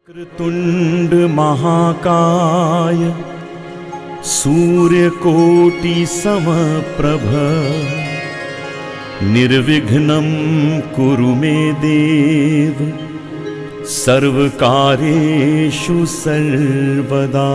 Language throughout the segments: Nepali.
क्रतुंड महाकाय सूर्यकोटि समप्रभ निर्विघ्नं कुरु मे देव सर्वकार्येषु सर्वदा।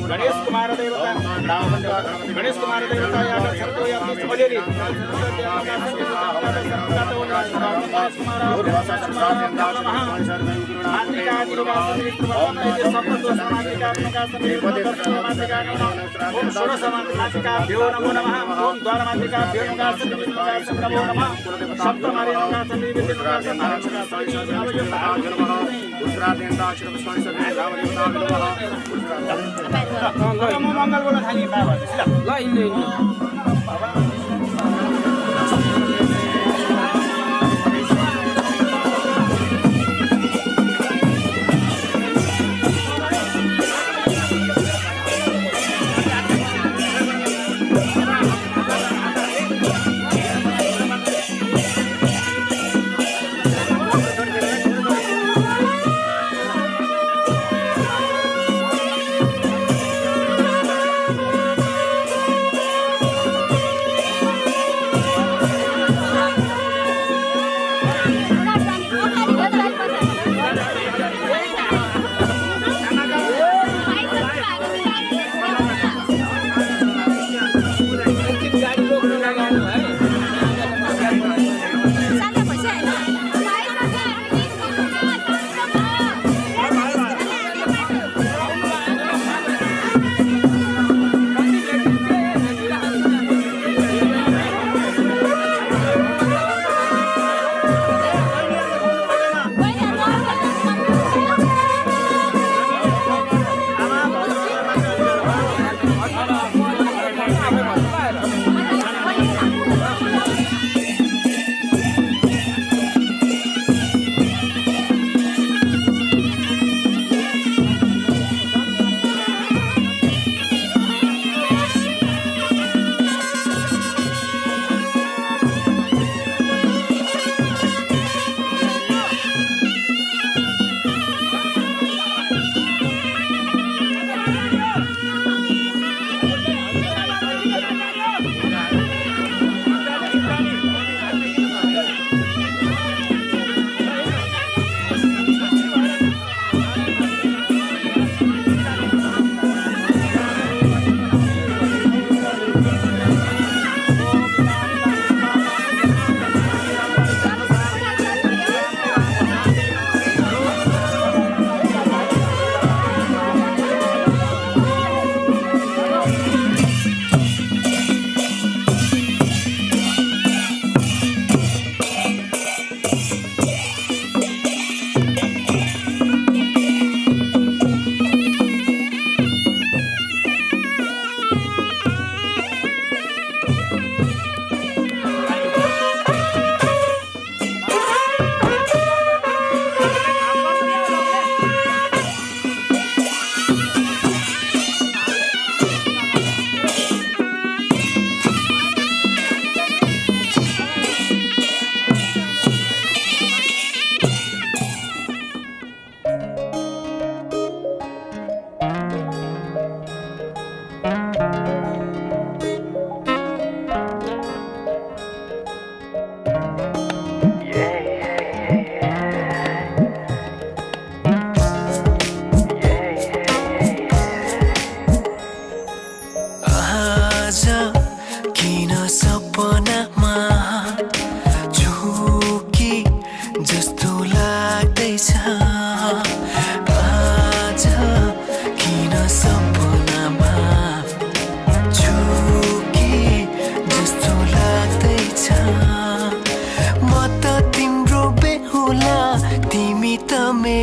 गणेश कुमार मंगल बोला खाली ल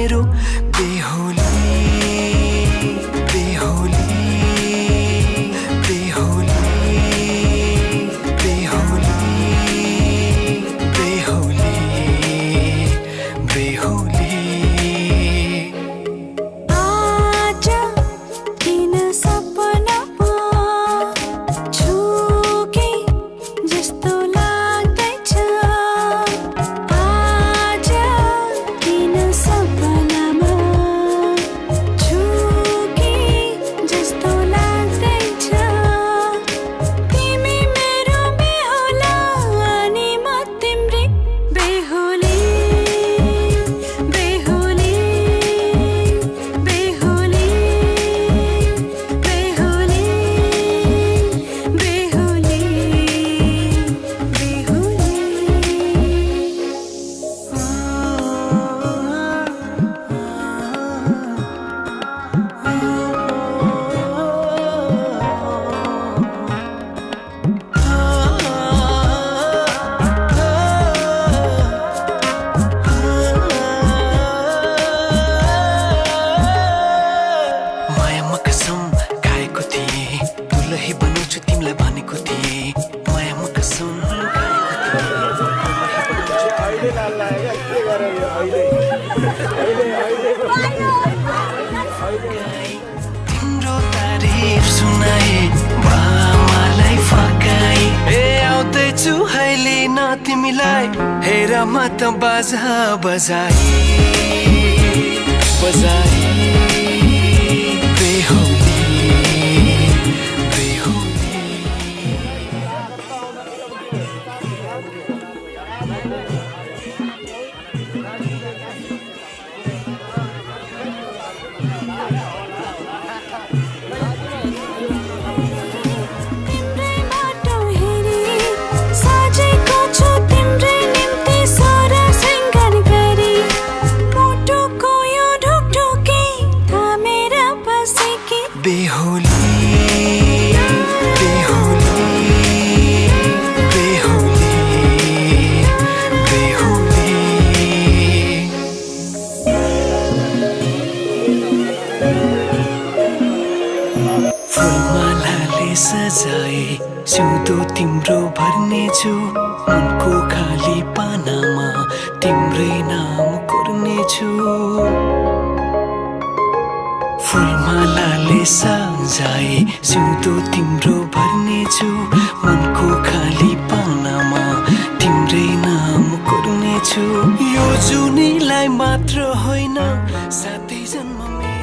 मेरो बेहोली बेहोली बेहोली बेहोली बेहोली बेहोली तिम्रो तारिफ सुनाए बामालाई फकाई आउँदैछु अहिले न तिमीलाई हेर म त बाजा बजाई बजाई बेहोली बेहोली बेहोली बेहोली बेहोली बेहोली फुलमालाले सजाए सिउँदो तिम्रो भर्नेछु मनको खाली पानामा तिम्रै नाम कोर्नेछु फुलमालाले सजाए सिउँदो तिम्रो भर्नेछु मनको खाली पानामा तिम्रै नाम कोर्नेछु यो जुनीलाई मात्र होइन साथै जन्म मेरी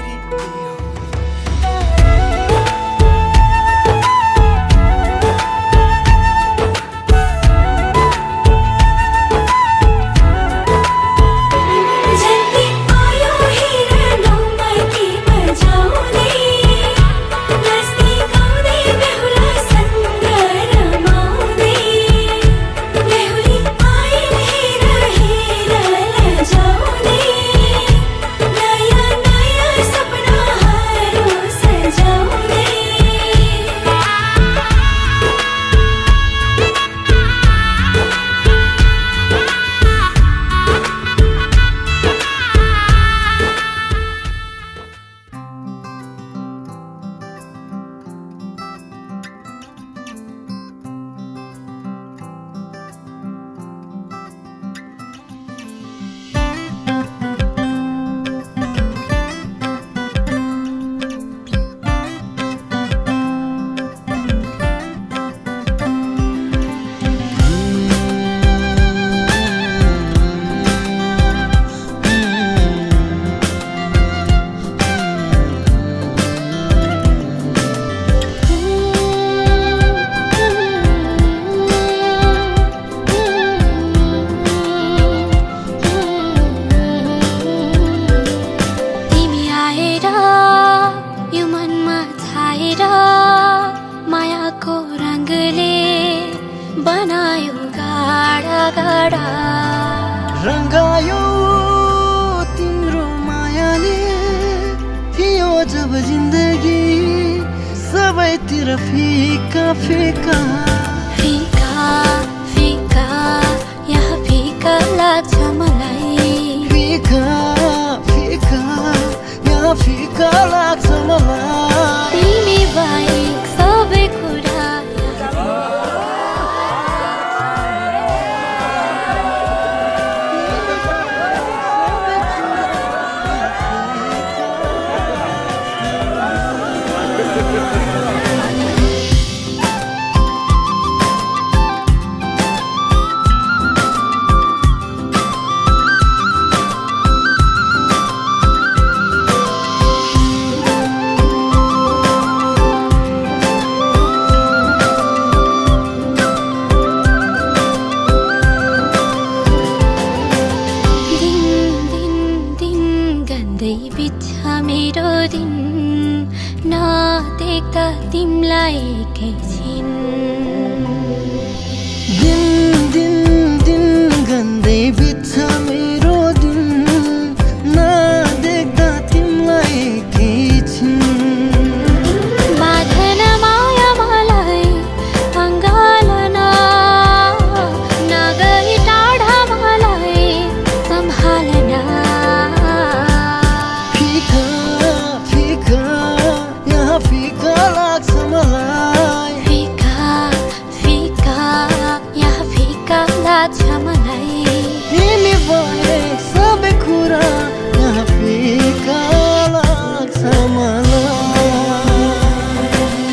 रंगायो तिम्रो मायाले थियो जब जिन्दगी सबैतिर फीका फीका फीका फीका यहाँ फीका लाग्छ मलाई फीका फीका फिका लाग्छ मलाई तिमी बाहेक सबै कुरा मेरो दिन नदेख्दा तिमीलाई एकैछिन दिन दिन दिन गन्दै बित्छ मेरो दिन नदेख्दा तिमीलाई एकैछिन बाँधन माया मलाई अङ्गालन नगई टाढा मलाई सम्हालन फिका लाग्छ मलाई फिका यहाँ फिका लाग्छ मलाई तिमी बाहेक सबै कुरा यहाँ फिका लाग्छ मलाई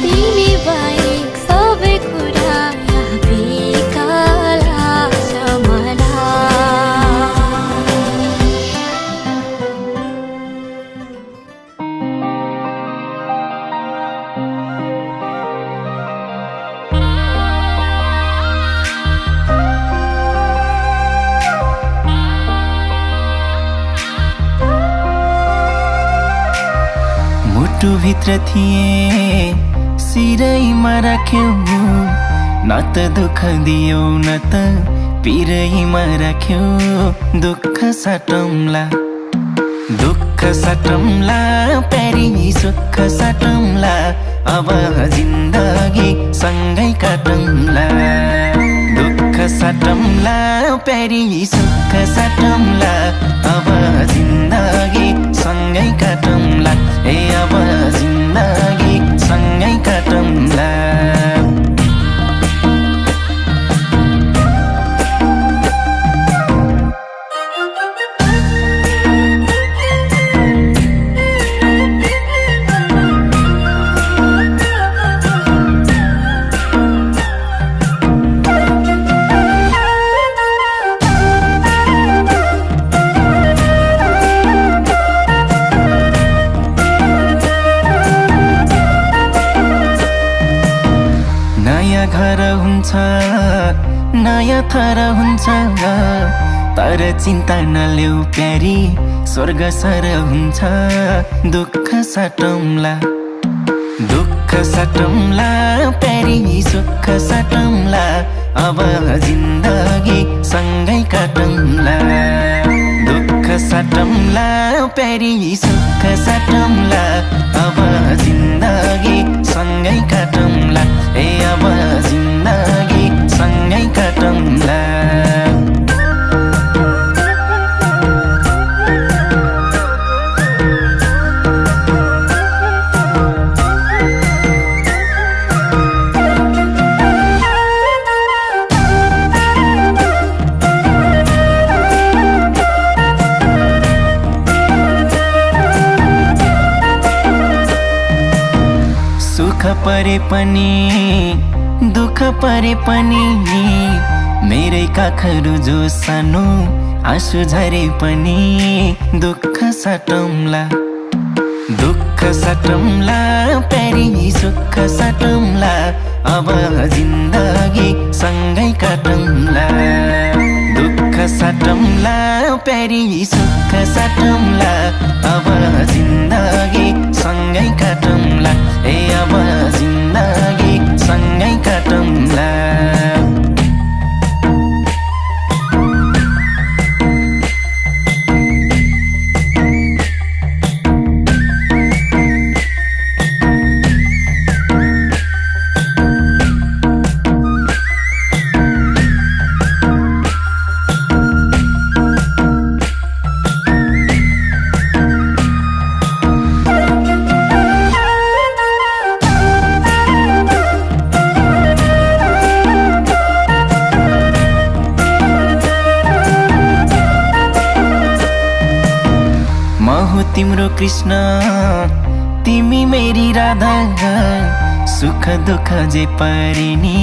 तिमी बाहेक सबै कुरा यहाँ फिका लाग्छ मलाई मुटुभित्र थिए सिरैमा राख्यौ न त दुःख दियौ न त पिरैमा राख्यौ दुःख साटौँला प्यारी सुख साटौँला अब जिन्दगी सँगै काटौँला दुःख साटौँला प्यारी सुख साटौँला अब जिन्दगी सँगै काटौँला ए अब जिन्दगी सँगै काटौँला घर हुन्छ नयाँ थर हुन्छ तर चिन्ता नलेऊ प्यारी स्वर्ग सर हुन्छ दुःख साटौँला प्यारी सुख साटौँला अब जिन्दगी सँगै काटौँला दुःख साटौँला प्यारी सुख साटौँला अब जिन्दगी सँगै काटौँला ए अब जिन्दगी सँगै काटौँला परे पनि दुःख परे पनि मेरै काखहरू जो सानो आँसु झरे पनि दुःख साटौँला प्यारी सुख साटौँला अब जिन्दगी सँगै काटौँला दुःख साटौँला प्यारी सुख साटौँला अब जिन्दगी सँगै काटौँला ए अब जिन्दगी सँगै काटौँला तिम्रो कृष्ण तिमी मेरी राधा सुख दुःख जे परिनी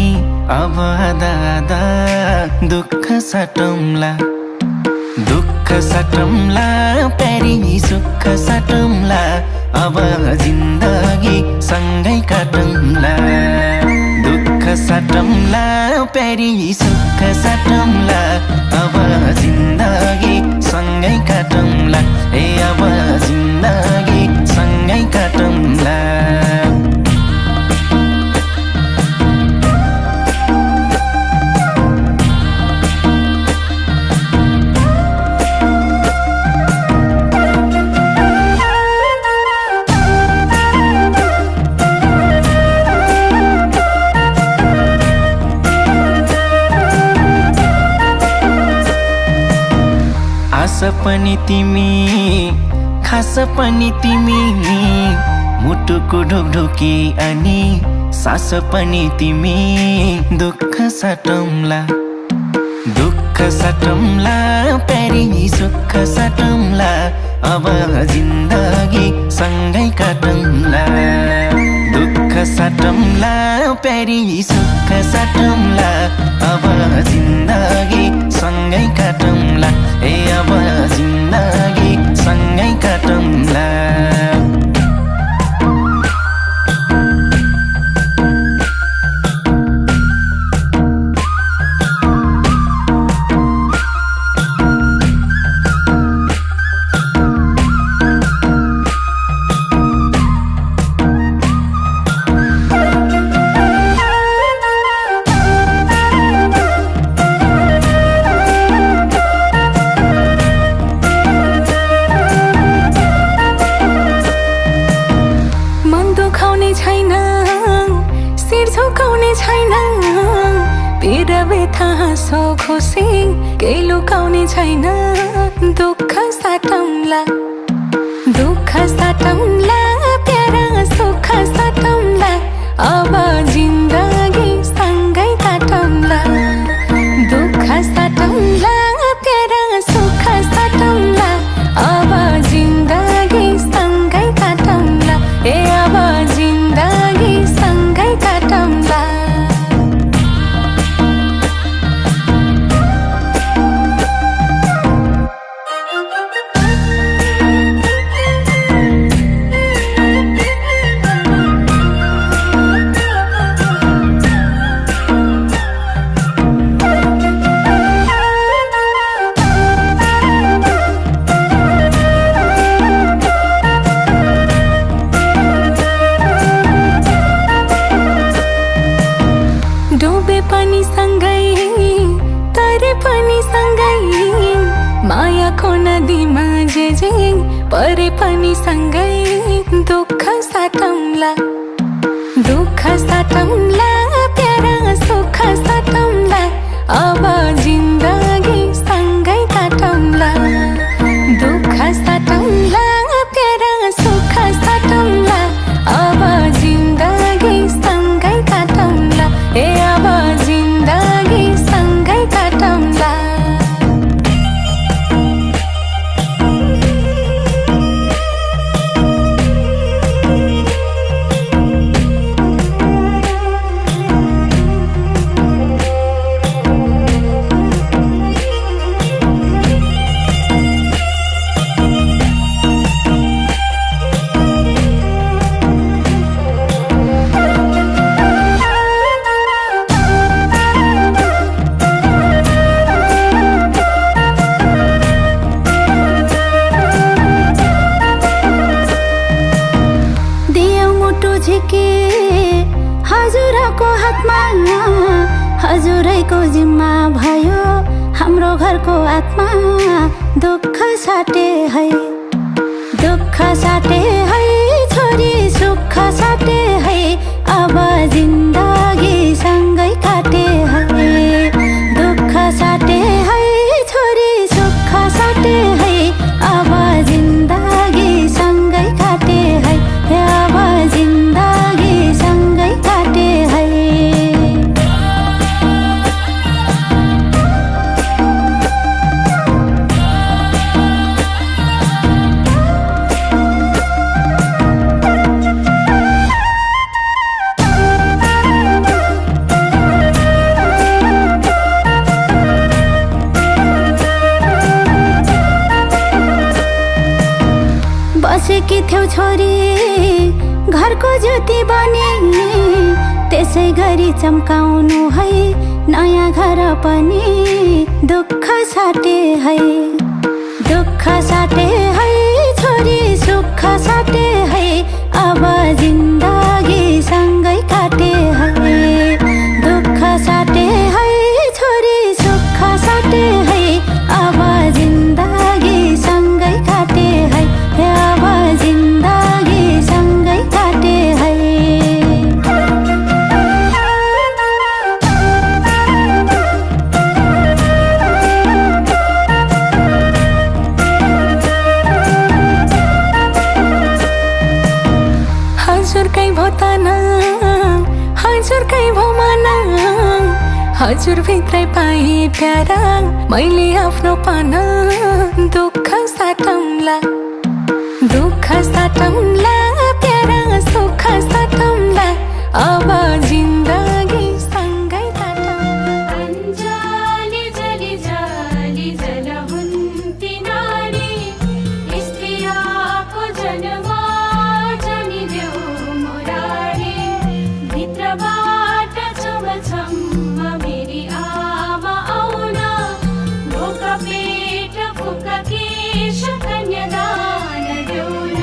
अब आधा आधा दुःख साटौँला दुःख साटौँला प्यारी सुख साटौँला अब जिन्दगी सँगै काटौँला दुःख साटौँला प्यारी सुख साटौँला अब जिन्दगी सँगै काटौँला ए अब जिन्दगी सँगै काटौँला आशा पनि तिमी खास पनि तिमी मुटुको ढोकढोकी अनि सास पनि तिमी दुःख साटौँला दुःख साटौँला प्यारी सुख साटौँला अब जिन्दगी सँगै काटौँला दुःख साटौँला प्यारी सुख साटौँला अब जिन्दगी सँगै काटौँला ए अब जिन्दगी सँगै काटौँला हाँसो खुसी केही लुकाउने छैन दुःख साटौँला प्यारा सुख साटौँला अब जिन्दगी सँगै काटौँला दुःख साटौँला प्यारा सुख साटौँला अब जिन्दगी सँगै काटौँला ए अब जिन्दगी सँगै काटौँला डुबे पनि सँगै तरे पनि सँगै मायाको नदीमा जे परे पनि सँगै दुःख साटौँला प्यारा सुख साटौँला अब जिन्दगी सँगै काटौँला दुःख साटौँला प्यारा सुख साटौँला अब जिन्दगी सँगै काटौँला ए अब जिन्दगी सँगै काटौँला हजुरको हातमा हजुरैको जिम्मा भयो हाम्रो घरको आत्मा दुःख साटे है छोरी सुख साटे है अब जिन्दगी सँगै काटे है दुःख साटे है छोरी सुख साटे है अब जिन्दगी सँगै काटे है अब जिन्दगी सँगै काटे है बसेकी थियौ छोरी घरको ज्योति बने, त्यसै गरी चम्काउनु है नयाँ घर पनि। दुःख साटे है, दुःख साटे है छोरी, सुख साटे है, अब जिन्दगी सँगै काटे है। दुःख साटे है छोरी, सुख साटे है, अब जिन्दगी सँगै काटे है, अब जिन्दगी सँगै काटे है। हजुरकै भो तना, हजुरकै भो मना, हजुर भित्रै पाएँ प्यारा मैले आफ्नो पाना। दुःख साटौँला, दुःख साटौँला प्यारा, सुख साटौँला, अब जिन्दगी सँगै काटौँला। अञ्जली जली जली जल हुन्ती नारी, स्त्रियाको जन्म जनिदेऊ मुरारी। भित्रबाट छमछम्म मेरी आमा आउन, भोक पेट फुक केश कन्यादान देउन।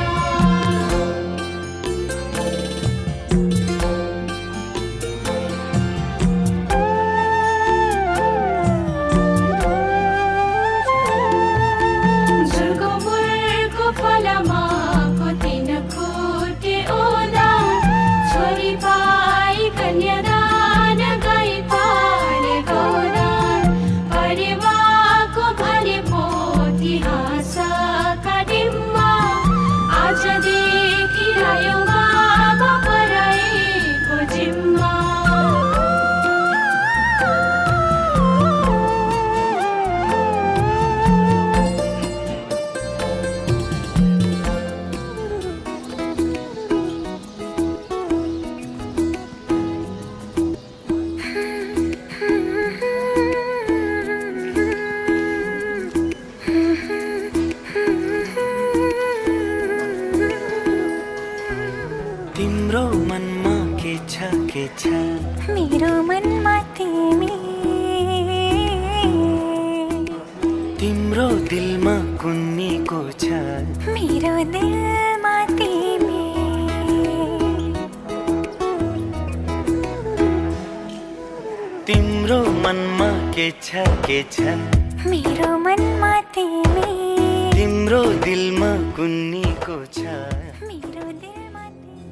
झुलको मुलको फलमाको तिन खोटे ओदा, छोरी पाई कन्यादान गई पाले गोदान। परिवारको भने पोती हाँसका डिम्मा, आजदेखि आयो बाबा पराईको जिम्मा। तिम्रो मनमा के छ के छ, मेरो मनमा तिमी, तिम्रो दिलमा कुन्नीको छ, मेरो दिलमा तिमी। तिम्रो मनमा के छ के छ, मेरो मनमा तिमी, तिम्रो दिलमा कुन्नीको छ। मेरो दिलमा तिमी।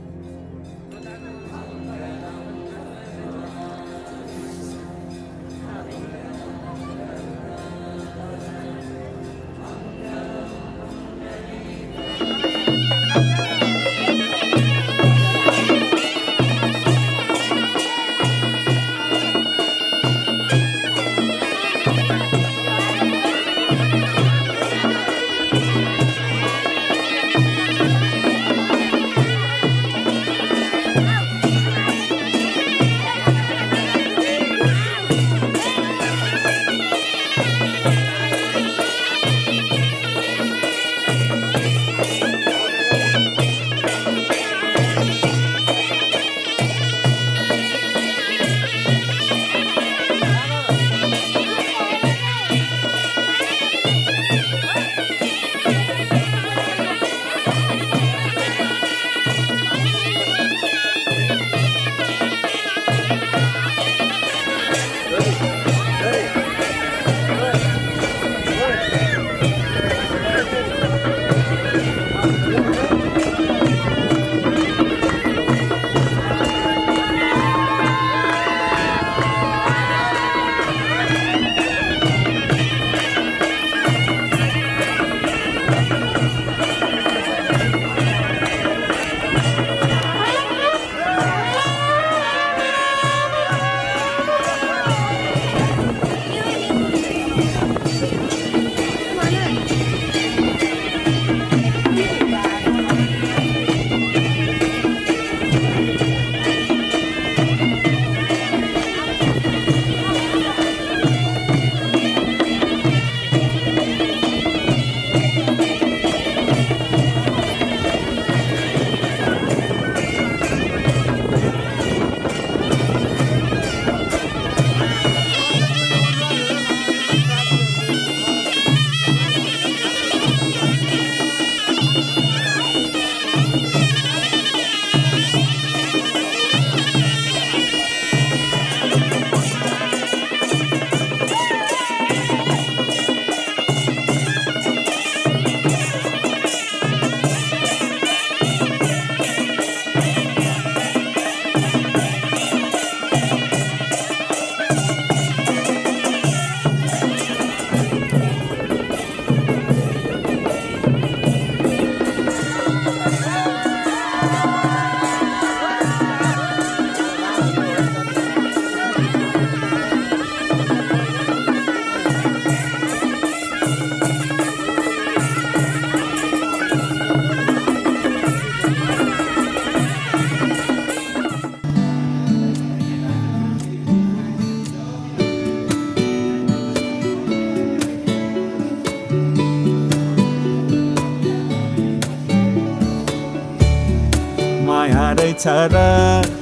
रहेछ र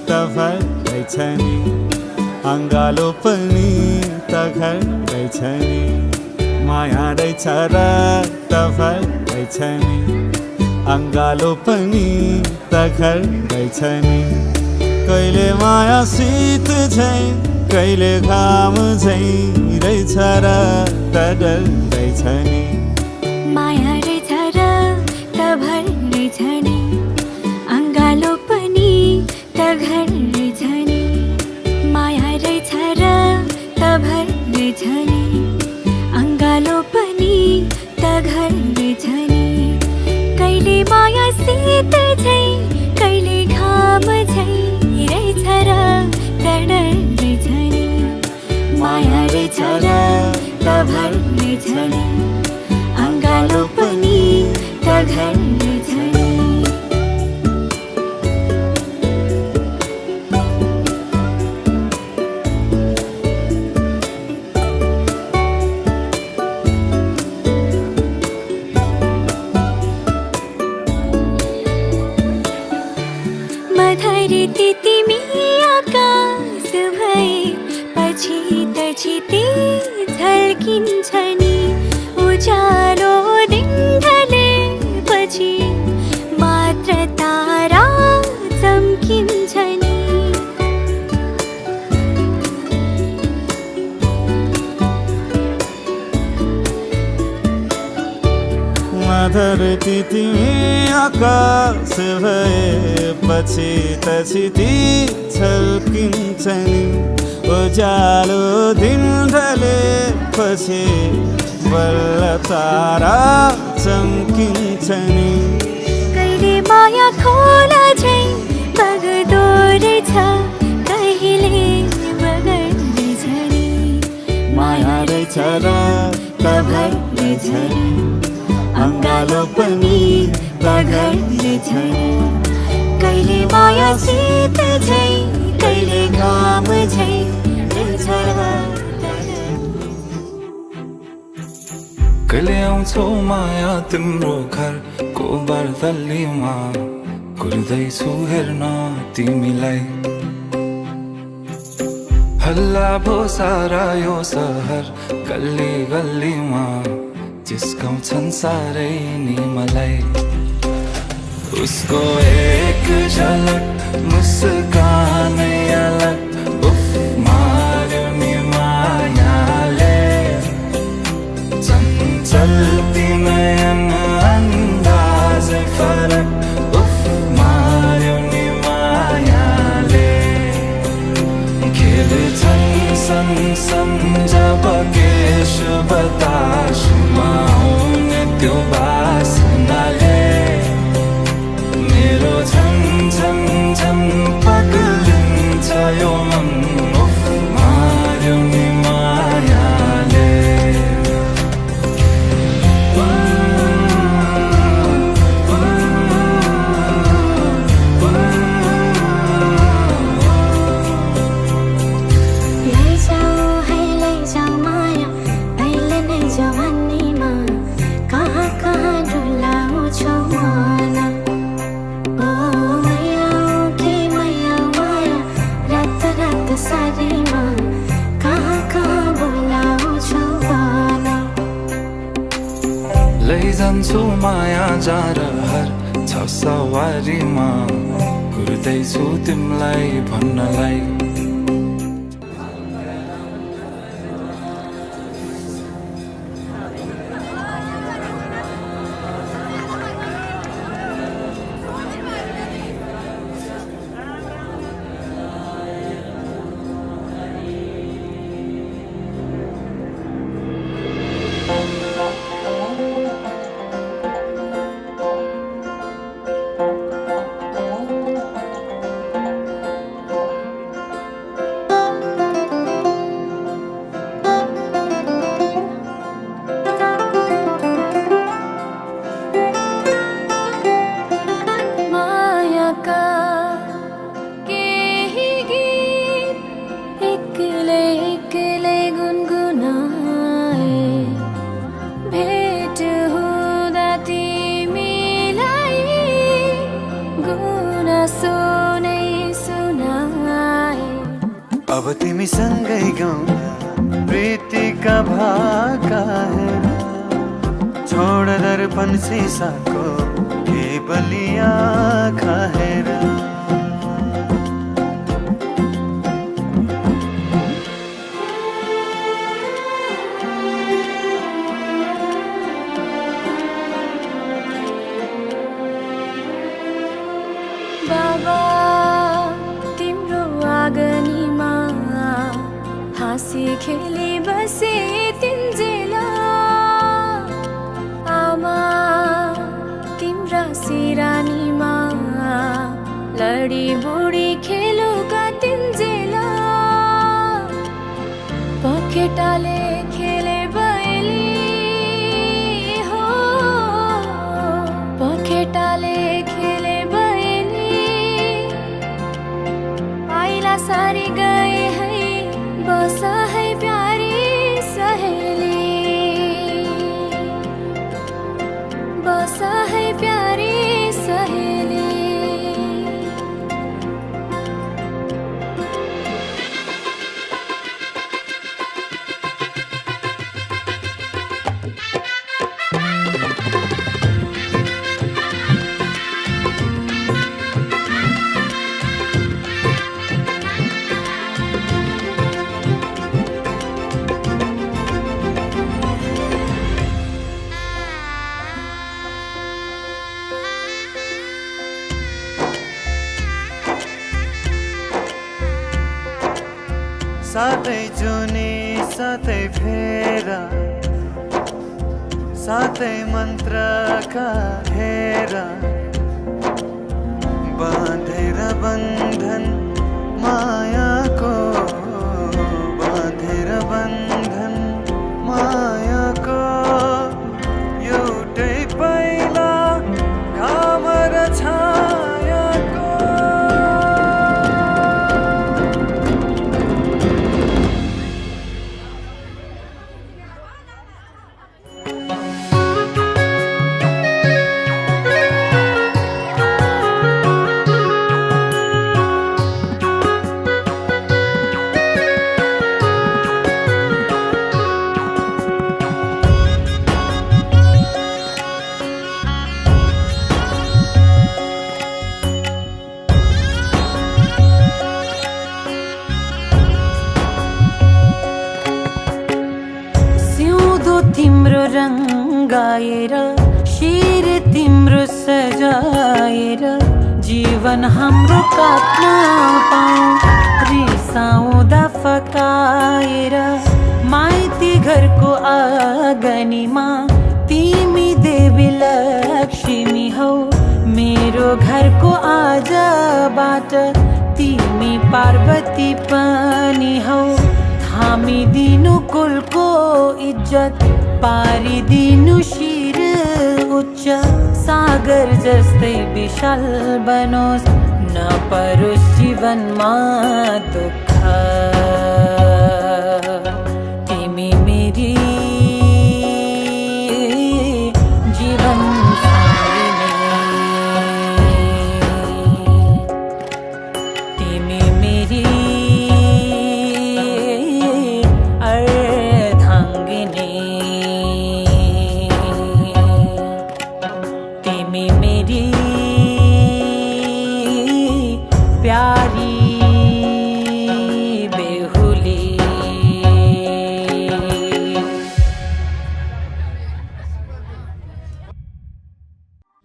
त भर रहेछ नि अङ्गालो पनि त घर रहेछ नि माया रहेछ र त भर रहेछ नि अङ्गालो पनि त घर रहेछ नि कहिले माया शीत झै कहिले घाम झै रहेछ र त डर रहेछ नि माया रहेछ र त भर रहेछ नि अङ्गालो पनि त घर रहेछ नि माया रहेछ र त भर रहेछ नि अङ्गालो पनि त घर रहेछ नि कहिले माया शीत झै कहिले घाम झै रहेछ र त डर रहेछ नि माया रहेछ र त भर रहेछ नि अङ्गालो पनि त घर रहेछ नि मधुरी तिमी आकाश भए पछि त छिते झल्किन्छ नि उज्यालो दिन ढले पछि मात्र तारा चम्किन्छ नि मधुरी तिमी आकाश भए पछि त छिती झल्किन्छ नि उज्यालो दिन ढले पछि बल्ल तारा चम्किन्छ नि कहिले माया खोला झै बग्दो रहेछ कहिले बग्दैछ नि माया रहेछ र त भर रहेछ नि अङ्गालो पनि त घर रहेछ नि कहिले माया शीत झै कहिले घाम झै रहेछ र कहिले आउँछौ माया तिम्रो घरको बर्दलीमा कुर्दैछु हेर्न तिमीलाई हल्ला भो सारा यो सहर गल्ली गल्लीमा जिस्काउँछन् साह्रै नि मलाई उसको एक झलक मुस्कानै अलग उफ मार्यो नि मायाले चल्ती नयन अन्दाजै फरक उफ मार्यो नि मायाले खेल्छन् सन जब केश बतासमा आउने त्यो बासनाले मेरो झन् पग्लिन्छ यो मन उफ मार्यो नि मायाले लैजान्छु माया जारहर छ सवारीमा कुर्दैछु तिमीलाई भन्नलाई गाउँ प्रीति का भाका हेर छोड दर्पण शीशाको केवलिया खाएर बाबा तिम्रो आँगनीमा हाँसी खेली बसे तिन्जेला आमा तिम्रा सिरानीमा लडी बुढी खेलुका तिन्जेला पखेटाले खेले बैली हो पखेटाले खेले बैली आइला सारी गए है बसा है प्यारी सहेली बसा है प्यारी सहेली साथै जुनी साथै फेरा साथै मन्त्रका हेरा बाँधेर बन्धन मायाको बाँधेर बन्धन मायाको एउटै पहिला घाम र छायाको तिम्रो रङ्गाएर शिर तिम्रो सजाएर जीवन हाम्रो काट्न पाऊँ रिसाउँदा फकाएर माइती घरको आँगनीमा तिमी देवी लक्ष्मी हौ मेरो घरको आजबाट तिमी पार्वती पनि हौ थामिदिनु कुलको इज्जत पारिदिनु शिर उच्च सागर जस्तै विशाल बनोस् नपरोस् जीवनमा दुःख तिमी मेरी जीवन तिमी मेरी प्यारी बेहुली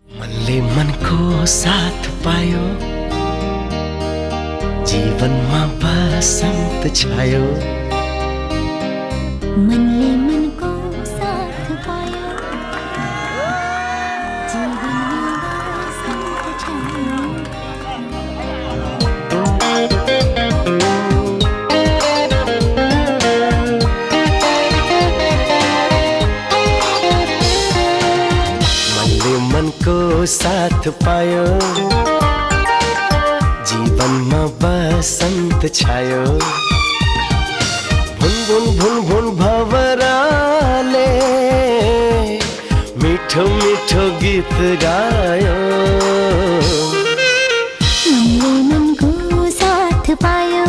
मनले मनको साथ पायो जीवनमा बसन्त छायो मनले मनको साथ पायो जीवनमा बसन्त छायो को साथ पायो जीवनमा बसन्त छायो भुन भुन भुन भुन भवराले मिठो मिठो गीत गायो मनले मनको साथ पायो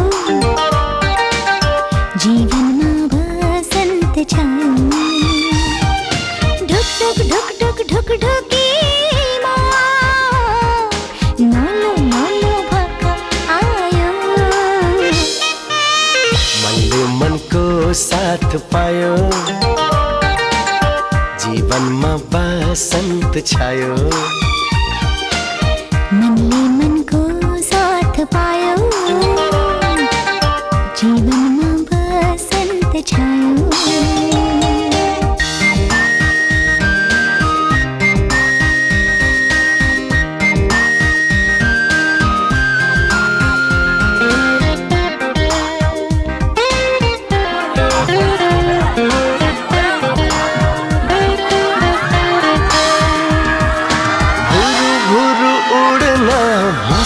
ढुकढुकीमा नलो नलो भक आयो मनले मनको साथ पायो जीवनमा बसन्त छायो मनले मनको साथ पायो जीवनमा बसन्त छायो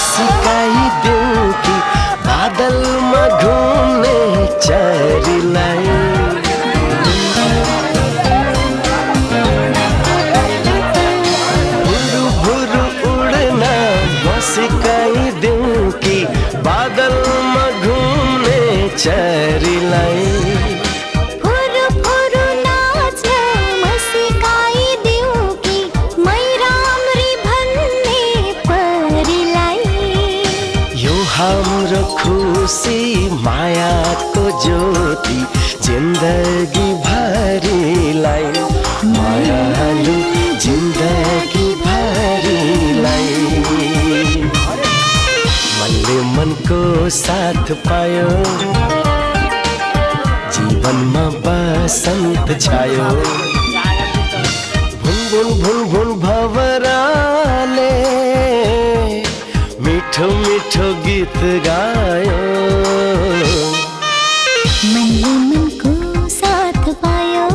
सिकाइदेऊ कि बादलमा घुम्ने चरीलाई भुरु भुरु उड्न म सिकाइदेऊ कि बादलमा घुम्ने चरीलाई हाम्रो खुसी मायाको ज्योति जिन्दगी भरिलाई मायालु जिन्दगी भरिलाई मनले मनको साथ पायो जीवनमा बसन्त छायो भुन भुन भुन भुन भवराले मिठो मिठो गीत गायो मनले मनको साथ पायो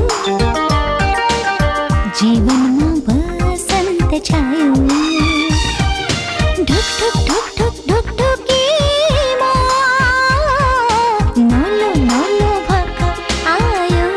जीवनमा बसन्त छायो ढुक ढुक ढुक ढुक ढुक ढुकीमा नलो नलो भक आयो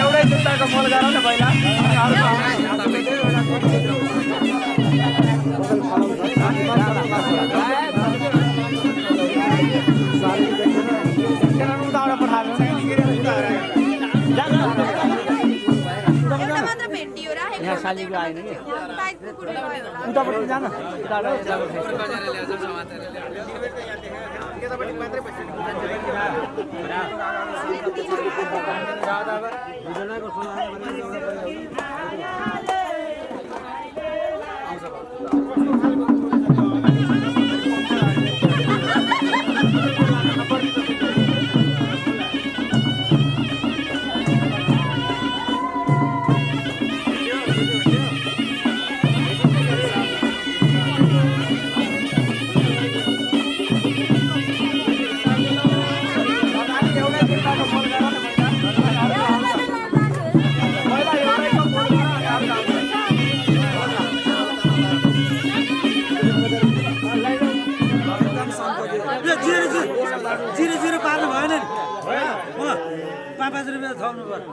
एउटै जुत्ताको मोल गर न पहिला यहाँ सालीको आएन नि उतापट्टि जान जिरो पार्नु भएन नि 5 रुपियाँ थप्नु पर्यो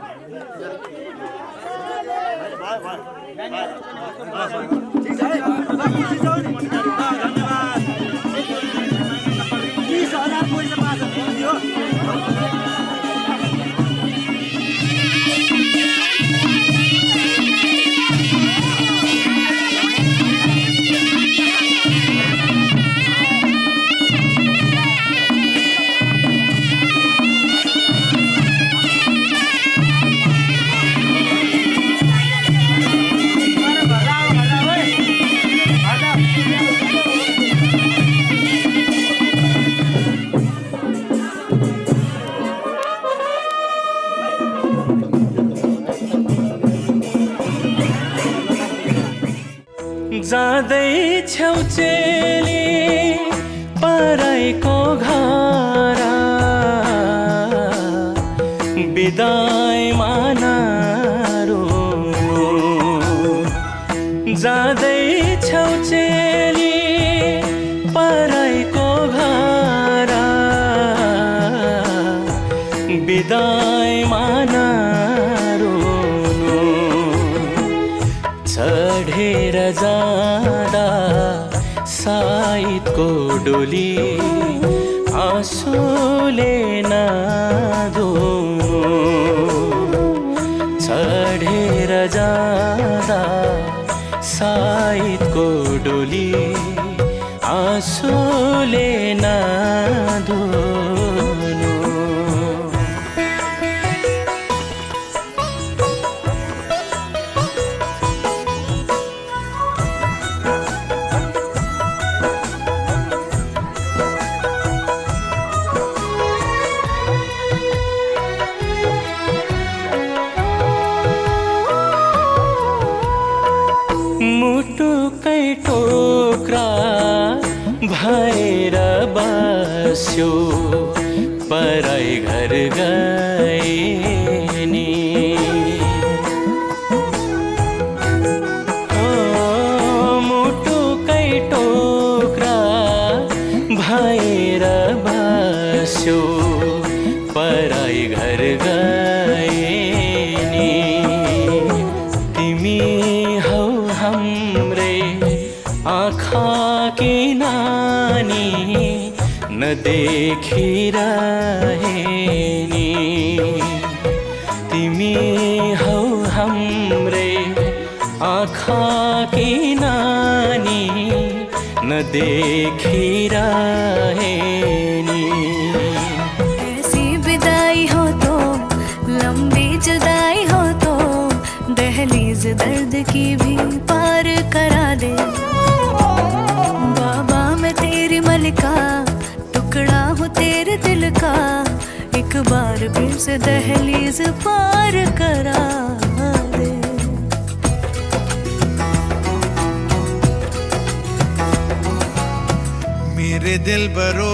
ठिक छ है धन्यवाद 30,000 पैसा पाछ जाँदैछौ चेली पराईको घर बिदाईमा नरुनु जाँदैछौ चेली पराईको घर बिदाईमा नरुनु चढेर जाँदा साइतको डोली आँसुले नधुनु चढेर जाँदा साइतको डोली आँसुले नधुनु मुटुकै टोक्रा भएर बस्यो पराई घर गए नि मुटुकै टोक्रा भएर बस्यो पराई घर गए नि तिमी हौ हमरे आँखा की नानी नदेखिरहे नि तिमी हौ हमरे आँखा की नानी नदेखिरहे नि ऐसी विदाई हो तो लंबी जुदाई हो तो दहलीज दर्द की भी पार करा दे बाबा मैं तेरी मलिका टुकड़ा हूँ तेरे दिल का एक बार फिर से दहलीज पार करा दे मेरे दिल बरो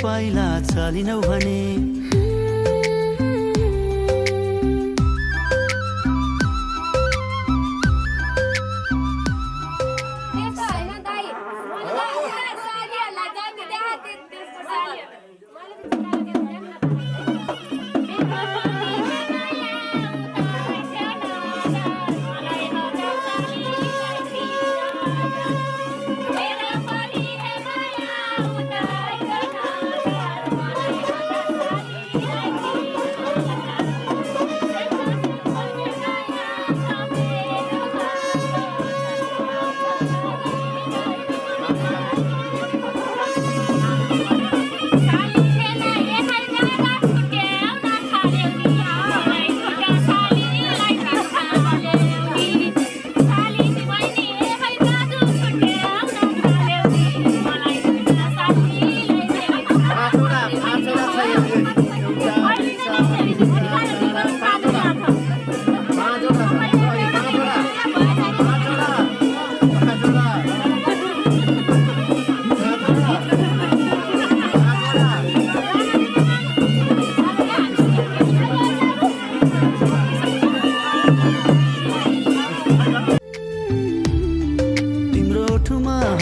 पाइला चलिनौ भने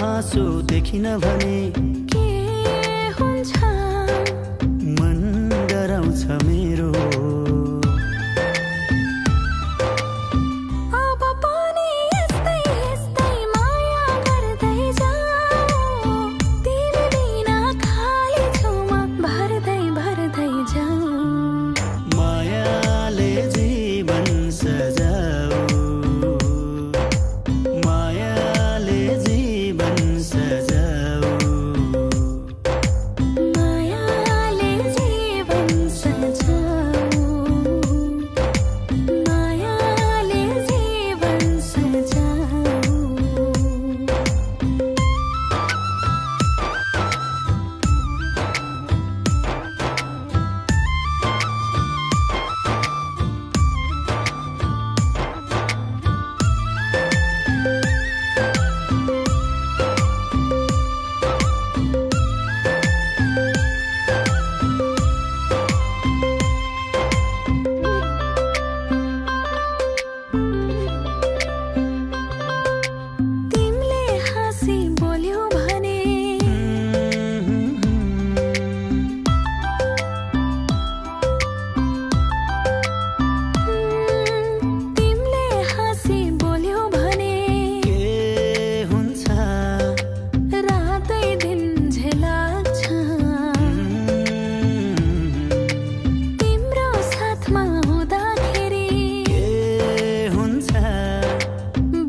हाँसो देखिन भने के हुन्छ मन डराउँछ मेरो अब पनि यस्तै यस्तै माया गर्दै जाऊ तिमी बिना खाली छु म भर्दै भर्दै जाऊ मायाले जीवन सजाऊ मायाले जीवन सजाऊ मायाले जीवन सजाऊ मायाले जीवन सजाऊ तिमीले हाँसी बोल्यौ भने तिमीले हाँसी बोल्यौ भने के हुन्छ रातै दिन झेलाग्छ तिम्रो साथमा हुँदाखेरि के हुन्छ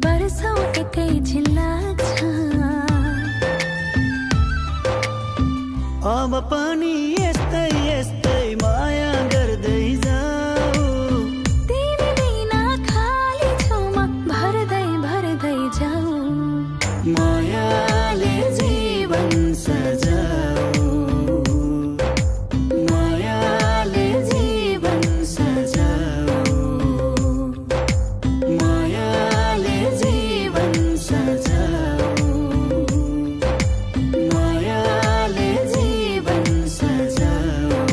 वर्षौँ एकैछिन लाग्छ अब पनि यस्तै यस्तै माया गर्दै जाऊ तिमी बिना खाली छु म भर्दै भर्दै जाऊ मायाले जीवन सजाऊ मायाले जीवन सजाऊ मायाले जीवन सजाऊ मायाले जीवन सजाऊ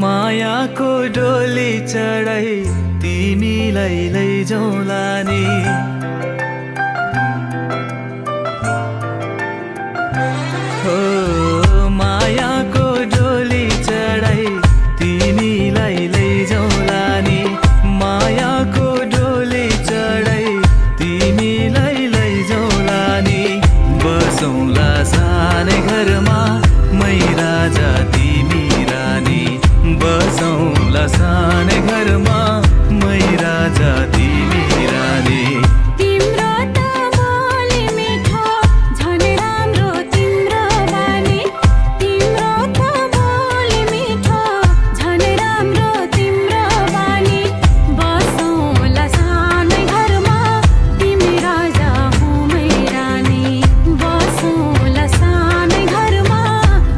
मायाको डोली चढाई तिमीलाई लैजाउँला नि हो मायाको डोली चढाई तिमीलाई लैजाउँला नि मायाको डोली चढाई तिमीलाई लैजाउँला नि बस बसौँला सानै घरमा मै राजा तिमी रानी बसौँला सानै घरमा मै राजा तिमी रानी तिम्रो त बोली मिठो झन् राम्रो तिम्रो बानी तिम्रो त बोली मिठो झन् राम्रो तिम्रो बानी बसौँला सानै घरमा तिमी राजा हुँ मै रानी बसौँला सानै घरमा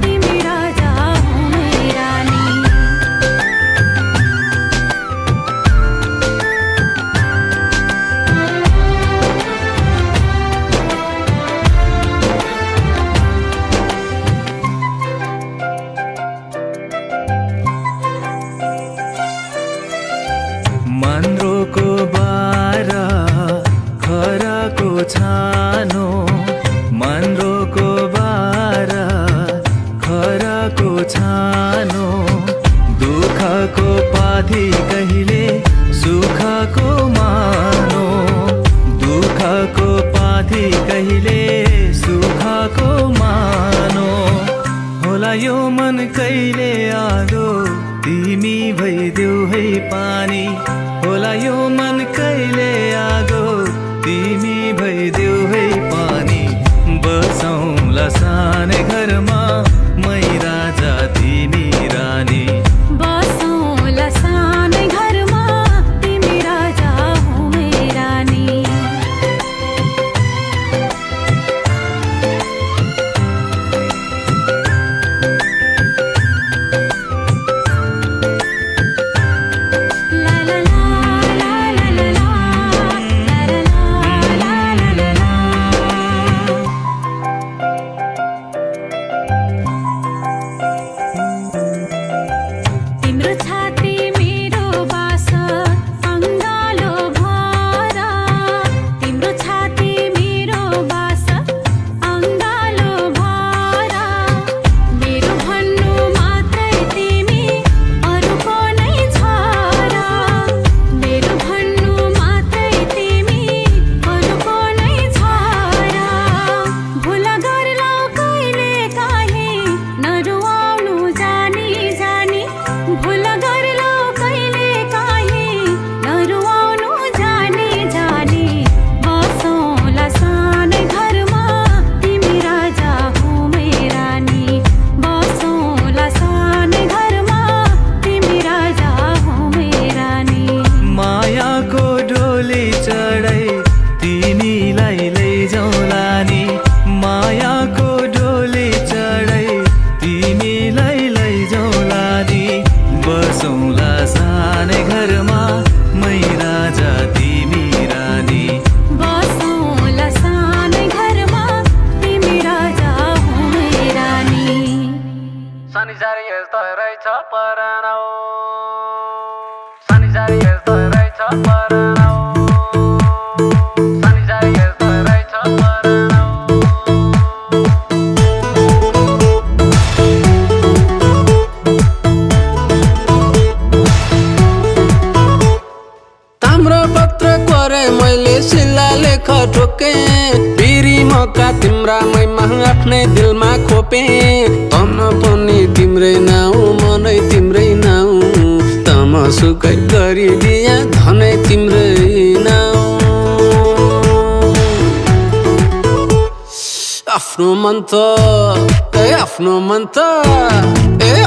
तिमी राजा हुँ मै रानी मन्द्रोको बारा खराको छानो मन्द्रोको बारा खराको छानो दुःखको पाथी कहिले सुखको मानो दुःखको पाथी कहिले सुखको मानो होला यो मन कहिले आगो तिमी भइदेऊ है पानी होला यो मन कहिले आगो तिमी भइदेऊ है पानी बसौँला सानै घरमा मै राजा तिमी रानी बसौँला सानै घरमा तिमी राजा हुँ मै रानी ला ला ला ला ला ला ला ला ला तिम्रो छाती मेरो बास अङ्गालो भर तिम्रो छाती मेरो बास अङ्गालो भर मेरो भन्नु मात्रै तिमी अरूको नै छ र मेरो भन्नु मात्रै तिमी अरूको नै छ र भुल गर्लौ कहिले काहीँ नरुवाउनु जानी जानी भुल गर्लौ कहिले काहीँ नरुवाउनु जानी जानी बसौँला सानै घरमा तिमी राजा हुँ मै रानी बसौँला सानै घरमा तिमी राजा हुँ मै रानी मायाको डोली चढाइ तिमीलाई लैजाउँला नि मायाको डोली चढाइ तिमीलाई लैजाउँला नि बसौँला सानै घरमा मै राजा तिमी रानी बसौँला सानै घरमा तिमी राजा हुँ मै रानी शनिचारी यस्तो रहेछ परानौ शनिचारी यस्तो रहेछ परानौ शनिचारी यस्तो रहेछ परानौ ताम्रो पत्र करे मैले शिला लेख ठोके बिरी मौका तिम्रा मैमा आफ्नै दिलमा खोपे तन पनि तिम्रै नाउँ मनै तिम्रै नाउँ तमसुकै गरिदिया धनै तिम्रै नाउँ आफ्नो मन त आफ्नो मन त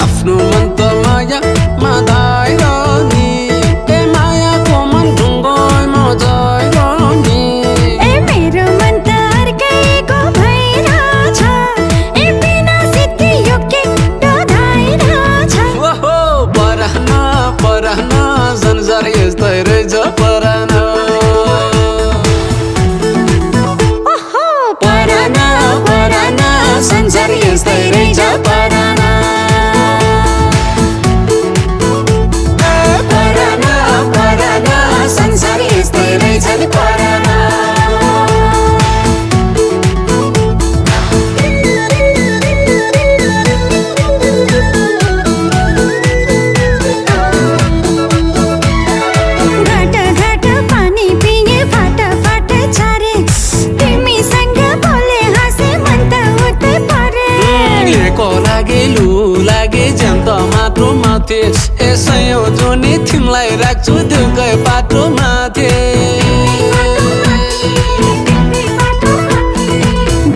आफ्नो मन त माया माधाइ नि मायाको मन ढुङ्गोमा जाइ नि मेरो मन त अर्कैको भइरहेछ बिना सिद्धि यो के डोधाइरहेछ ओहो परहन परहन संसार यस्तै रहेछ परहन ओहो परहन परहन संसार यस्तै रहेछ परहन माथे यसैयो जोनी तिमीलाई राख्छु दिलकै बाटो माथे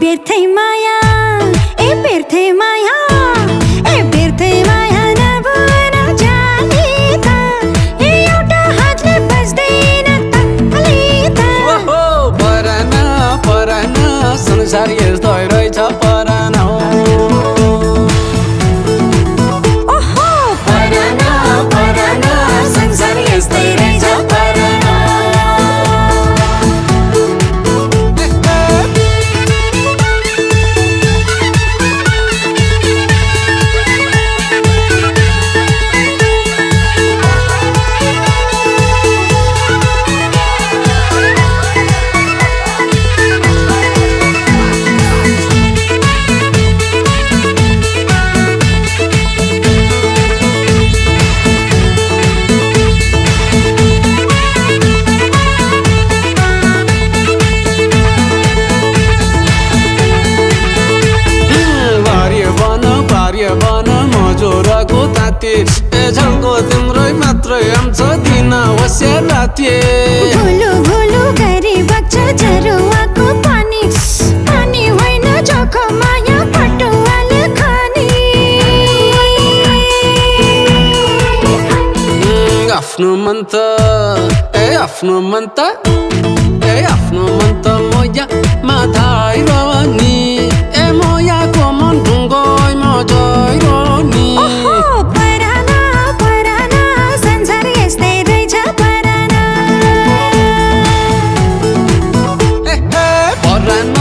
बेर्थै माया ए बेर्थै माया ए बेर्थै माया नभन जाने त ए एउटा हातले बज्दैन ताली त ओहो परान परान संसार यस्तो रहेछ परान ओहो परान परान संसार यस्तै रहेछ परान जोराको ताते ए झल्को तिम्रै मात्रै आउँछ दिन होस्यार राते भुलु भुलु गरी बग्छ झरुवाको पानी पानी होइन जोख माया पटुवाले खानी आफ्नो मन त ए आफ्नो मन त ए आफ्नो मन त मोया माथाइ रहनी ए मोयाको मन ढुङ्गै मजैरनी ओहो परान परान संसार यस्तै रहेछ परान परान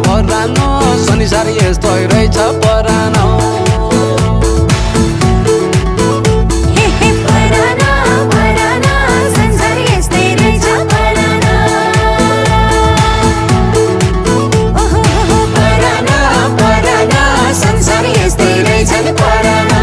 परान संसार यस्तै रहेछ परान परान परान संसार यस्तै रहेछ परान ओहो परान परान संसार यस्तै रहेछ परान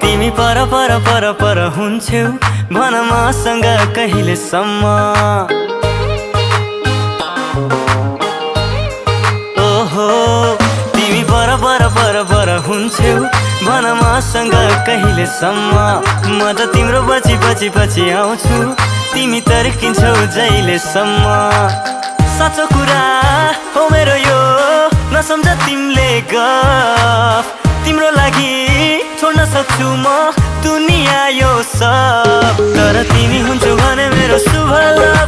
तिमी पर पर पर पर हुन्छौ भन मसँग कहिलेसम्म ओहो तिमी पर पर पर पर हुन्छौ भन मसँग कहिलेसम्म म त तिम्रो पछि पछि पछि आउँछु तिमी तर्किन्छौ जहिलेसम्म साँचो कुरा हो मेरो यो नसम्झ तिमीले गफ तिम्रो लागि छोड्न सक्छु म दुनिया यो सब तर तिमी हुन्छौ भने मेरो शुभ लाभ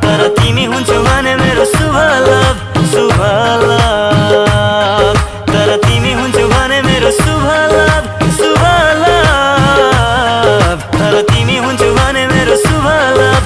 तर तिमी हुन्छौ भने मेरो शुभ लाभ तर तिमी हुन्छौ भने मेरो शुभ लाभ तर तिमी हुन्छौ भने मेरो शुभ लाभ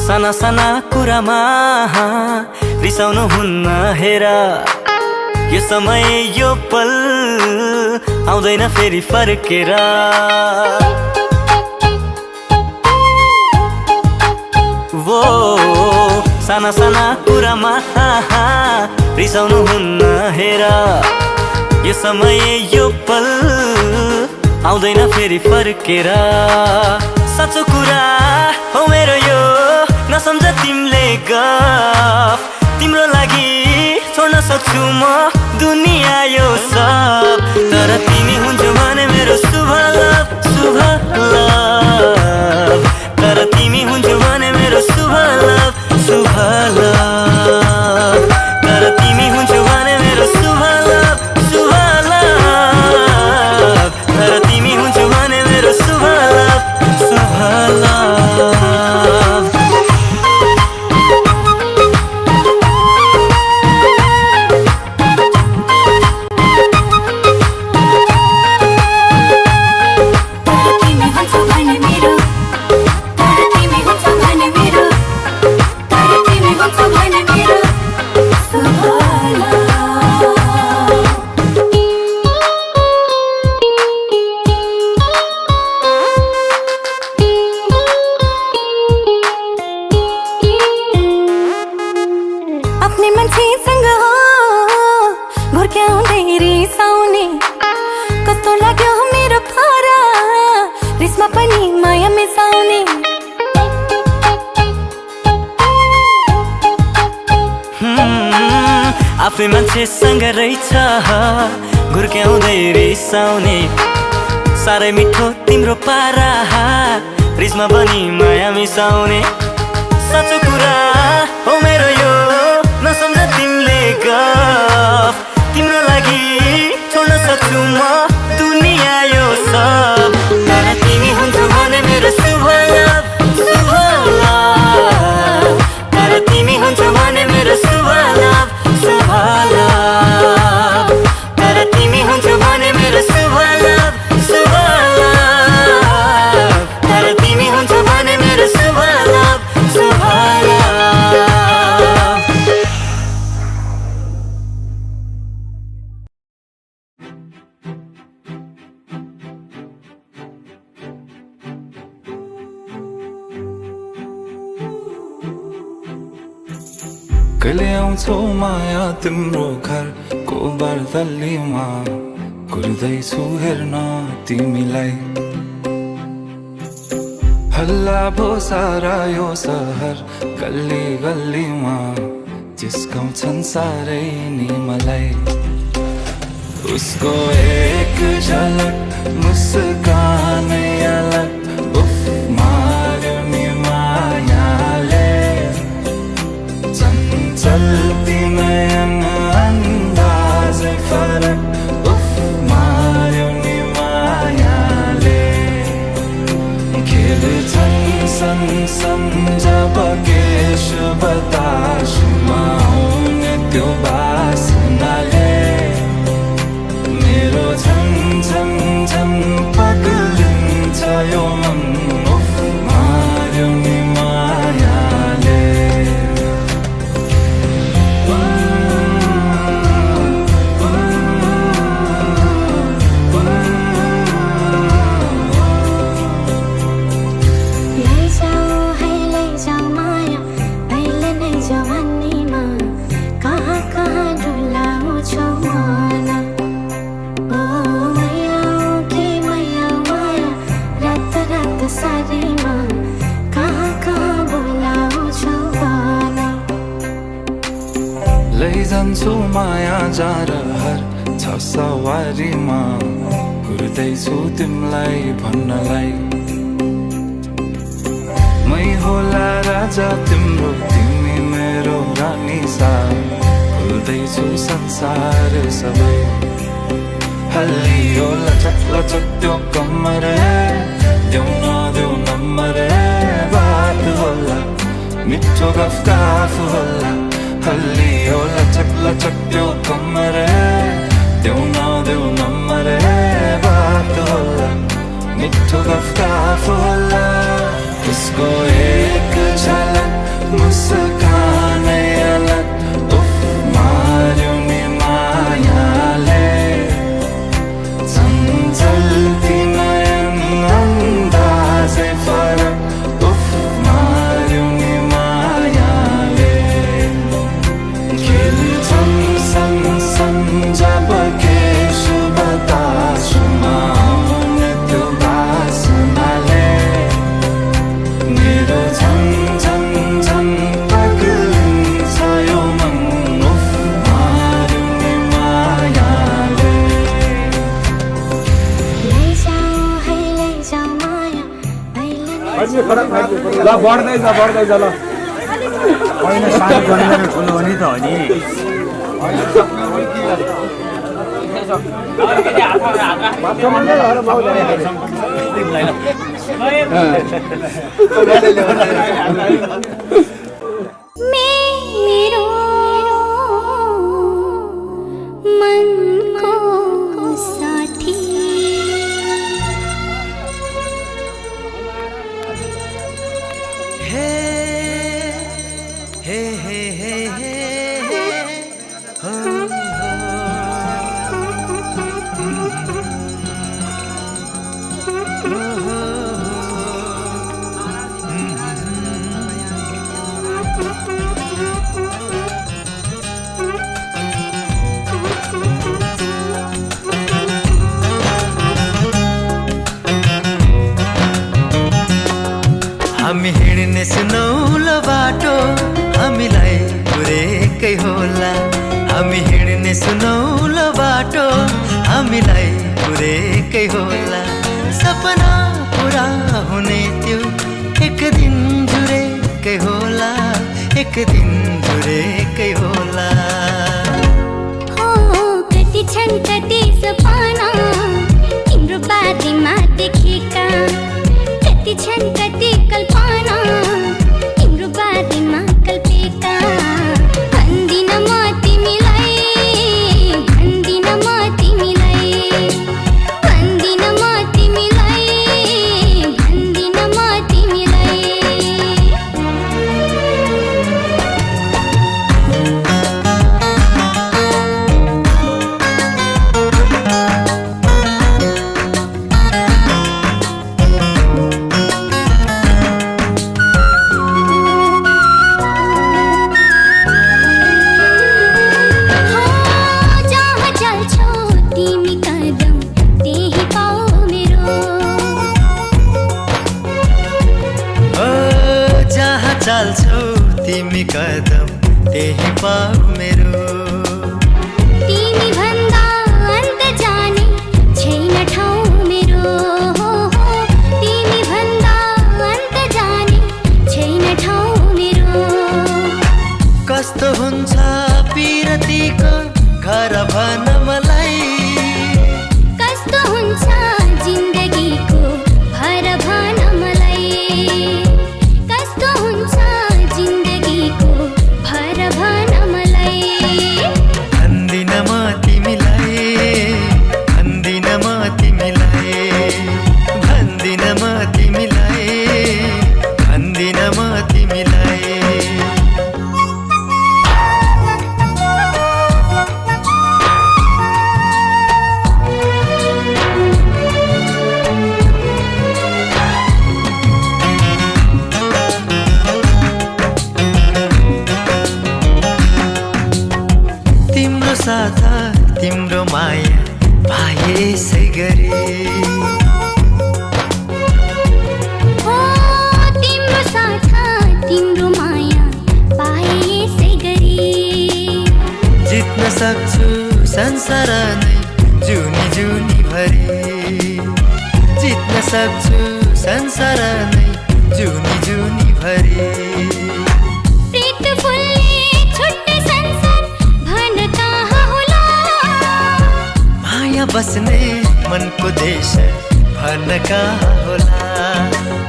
साना साना कुरामा रिसाउनु हुन्न हेर यो समय यो पल आउँदैन फेरि फर्केर वो साना साना कुरामा रिसाउनु हुन्न हेर यो समय यो पल आउँदैन फेरि फर्केर साँचो कुरा हो मेरो यो नसम्झ तिमीले गफ तिम्रो लागि छोड्न सक्छु म दुनिया यो सब तर तिमी हुन्छौ भने मेरो शुभ लाभ तर तिमी हुन्छौ भने मेरो शुभ लाभ तर तिमी हुन्छौ भने मेरो शुभ लाभ तर तिमी हुन्छौ भने मेरो शुभ लाभ आफ्नै मान्छेसँग रहेछ घुर्क्याउँदै रिसाउने साह्रै मिठो तिम्रो पारा रिसमा पनि माया मिसाउने साँचो कुरा हो मेरो यो नसम्झ तिमीले गफ तिम्रो लागि छोड्न सक्छु म दुनिया यो सब तर तिमी हुन्छौ भने मेरो शुभ लाभ तर तिमी हुन्छौ भने मेरो शुभ लाभ तर तिमी हुन्छौ भने मेरो शुभ लाभ तर तिमी हुन्छौ भने मेरो शुभ लाभ कहिले आउँछौ माया तिम्रो घरको बर्दलीमा कुर्दैछु हेर्न तिमीलाई हल्ला भो सारा यो सहर गल्ली गल्लीमा जिस्काउँछन् साह्रै नि मलाई उसको एक झलक मुस्कानै अलग उफ मार्यो नि मायाले चल्ती नयन अन्दाजै फरक उफ मार्यो नि मायाले खेल्छन् सन जब केश बतासमा आउने त्यो बासनाले मेरो झन पग्लिन्छ यो मन उफ मार्यो नि मायाले लैजान्छु माया जारहर छ सवारीमा कुर्दैछु तिमीलाई भन्नलाई मै होला राजा तिम्रो तिमी मेरो रानी सा भुल्दैछु संसार सबै हल्लियो लचक लचक त्यो कम्मर देऊ नदेऊ नम्बर बात होला मिठो गफ होला हल्लियो लचक लचक त्यो कम्मर देऊ नदेऊ नम्बर बात होला मिठो गफ होला उसको एक झलक मुस्कानै अलग उफ मार्यो नि मायाले चल्ती नयन अन्दाजै फरक उफ मार्यो नि मायाले खेल्छन् सन जब केश बतासमा आउने त्यो बासनाले मेरो झन पग्लिन्छ यो मन उफ मार्यो नि मायाले ल बढ्दैछ ल होइन सानो जन्मेर ठुलो पनि त हो नि मेरो मनको साथी हे हे हे हे हे हो हामी हिँड्ने सुनौलो बाटो हामीलाई पुरेकै होला हामी हिँड्ने सुनौलो बाटो हामीलाई पुरेकै होला सपना पुरा हुने त्यो एक दिन जुरेकै होला एक दिन जुरेकै होला हो कति छन् कति सपना तिम्रो बारेमा देखेका कति छन् कति कल्पना तिम्रो बारेमा कल्पेका भन्दिन म तिमीलाई भन्दिन म तिमीलाई भन्दिन म तिमीलाई भन्दिन म तिमीलाई चाल्छौ तिमी कदम त्यही पाऊ मेरो तिमी भन्दा अन्त जाने छैन ठाउँ मेरो तिमी भन्दा अन्त जाने छैन ठाउँ मेरो कस्तो हुन्छ पिरतीको घर भन मलाई कस्तो हुन्छ जिन्दगीको भर भन मलाई कस्तो हुन्छ जिन्दगीको भर भन मलाई भन्दिन म तिमीलाई भन्दिन म तिमीलाई भन्दिन म तिमीलाई भन्दिन म तिमीलाई तिम्रो साथ तिम्रो माया पाए यसै गरी हो तिम्रो साथ तिम्रो माया पाए यसै गरी जित्न सक्छु संसार नै जुनी जुनी भरी जित्न सक्छु संसार नै जुनी जुनी भरी प्रीत फुल्ने छुट्टै संसार भन कहाँ होला माया बस्ने मनको देश भन कहाँ होला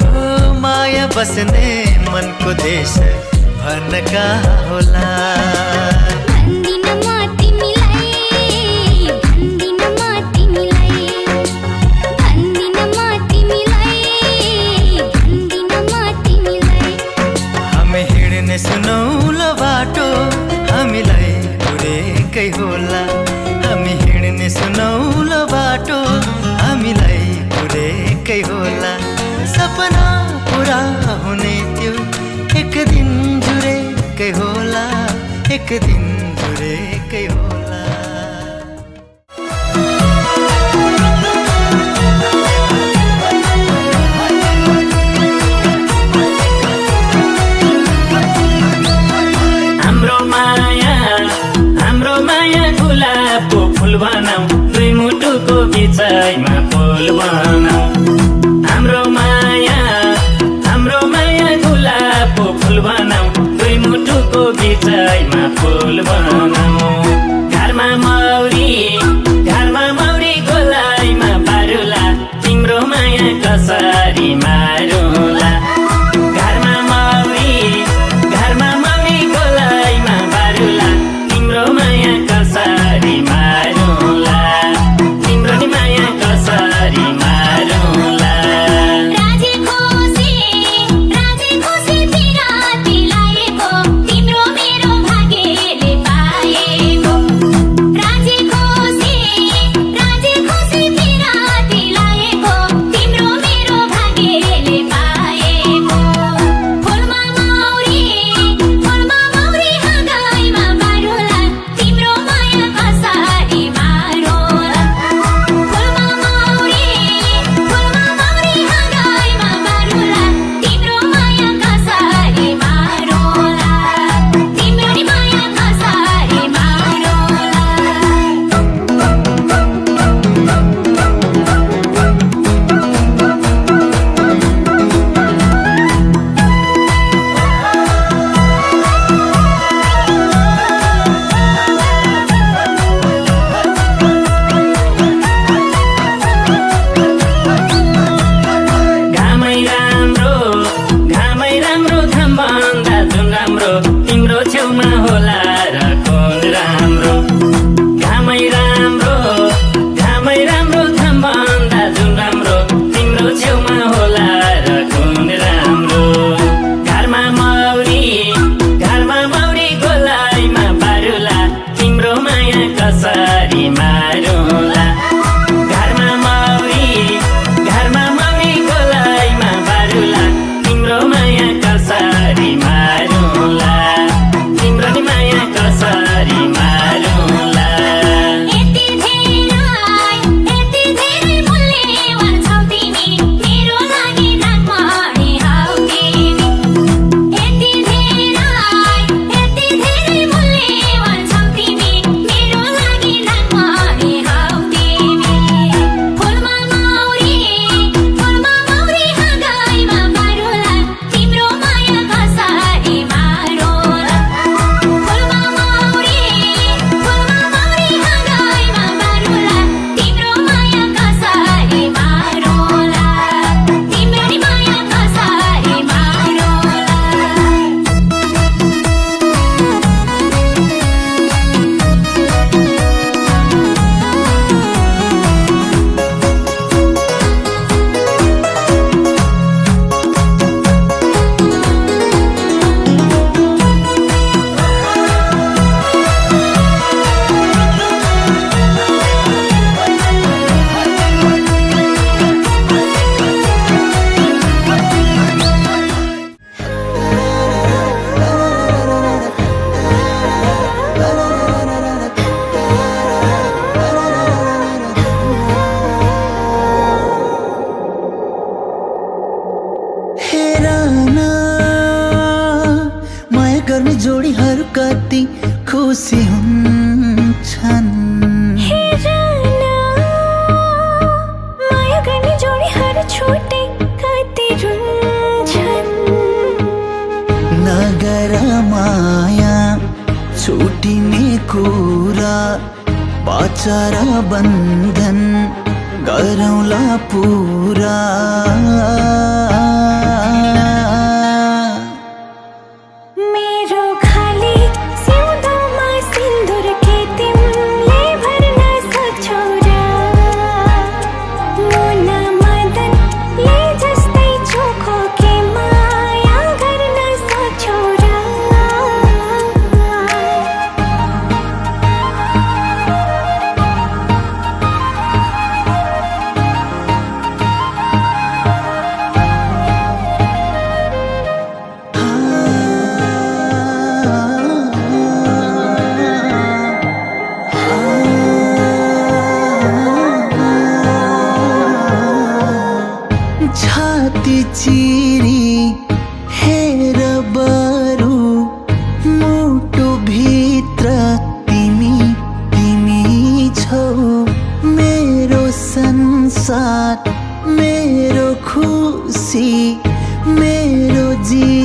ओ माया बस्ने मनको देश भन कहाँ होला भन्दिन म तिमीलाई भन्दिन म तिमीलाई भन्दिन म तिमीलाई भन्दिन म तिमीलाई हामी हिँड्ने सुनौलो बाटो हामीलाई पुरेकै होला हामी हिँड्ने सुनौलो बाटो हामीलाई पुरेकै होला सपना पुरा हुने त्यो एक दिन जुरेकै होला एक दिन जुरेकै होला हाम्रो माया गुलाबको फुल बनाऊ दुई मुटुको बिचैमा पुल बनाऊ हाम्रो माया गुलाबको फुल बनाऊ दुई मुटुको बिचैमा पुल बनाऊ घरमा मौरी गोलाइमा बारुला तिम्रो माया कसरी मारुला घरमा मौरी गोलाइमा बारुला तिम्रो माया कसरी मारुला तिम्रो नि माया कसरी सारा बन्धन गरौँला पुरा मेरो खाली सिउँदोमा सिन्दुर के तिमीले भर्न सक्छौ र मुना मदनले जस्तै चोखो के माया गर्न सक्छौ र छाती चिरी हेर बरु मुटु भित्र तिमी तिमी छौ मेरो संसार मेरो खुसी मेरो जीवन